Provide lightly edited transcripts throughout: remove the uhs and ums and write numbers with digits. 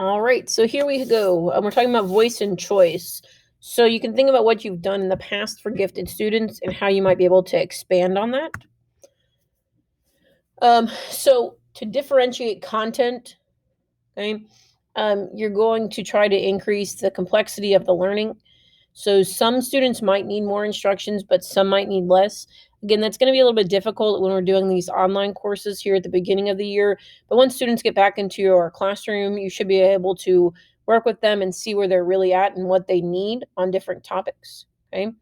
All right, so here we go. We're talking about voice and choice. So you can think about what you've done in the past for gifted students and how you might be able to expand on that. So to differentiate content, okay, you're going to try to increase the complexity of the learning. So some students might need more instructions, but some might need less. Again, that's going to be a little bit difficult when we're doing these online courses here at the beginning of the year. But once students get back into your classroom, you should be able to work with them and see where they're really at and what they need on different topics. Okay.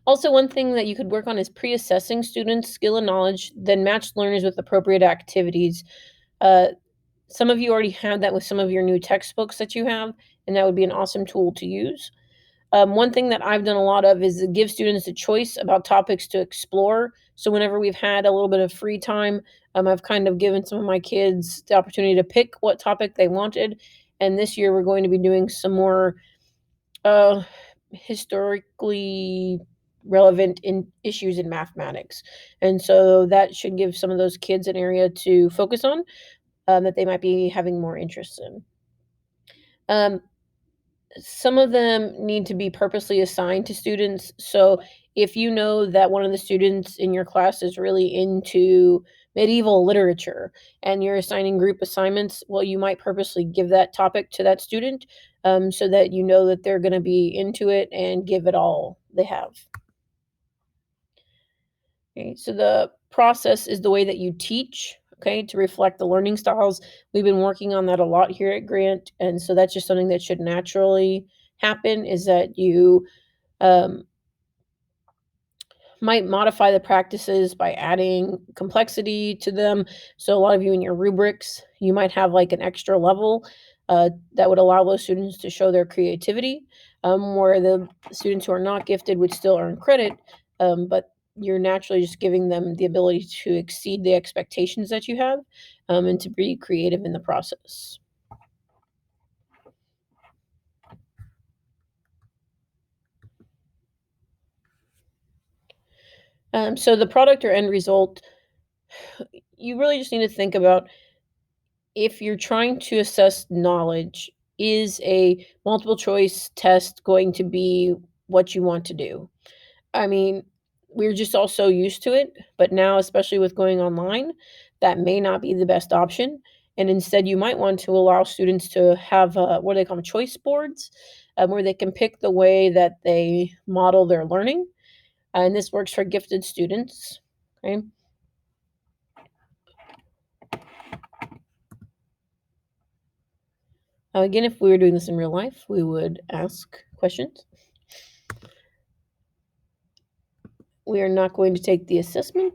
Also, one thing that you could work on is pre-assessing students' skill and knowledge, then match learners with appropriate activities. Uh, some of you already have that with some of your new textbooks that you have, and that would be an awesome tool to use. One thing that I've done a lot of is to give students a choice about topics to explore. So whenever we've had a little bit of free time, I've kind of given some of my kids the opportunity to pick what topic they wanted. And this year we're going to be doing some more historically relevant in issues in mathematics. And so that should give some of those kids an area to focus on that they might be having more interest in. Um, some of them need to be purposely assigned to students. So if you know that one of the students in your class is really into medieval literature and you're assigning group assignments, well, you might purposely give that topic to that student so that you know that they're going to be into it and give it all they have. Okay, so the process is the way that you teach, okay, to reflect the learning styles. We've been working on that a lot here at Grant, and so that's just something that should naturally happen is that you um, might modify the practices by adding complexity to them. So a lot of you in your rubrics, you might have like an extra level that would allow those students to show their creativity, where the students who are not gifted would still earn credit, but you're naturally just giving them the ability to exceed the expectations that you have and to be creative in the process. So the product or end result, you really just need to think about if you're trying to assess knowledge, is a multiple choice test going to be what you want to do? I mean, we're just all so used to it, but now, especially with going online, that may not be the best option. And instead, you might want to allow students to have what they call choice boards, where they can pick the way that they model their learning. And this works for gifted students. Okay. Again, if we were doing this in real life, we would ask questions. We are not going to take the assessment.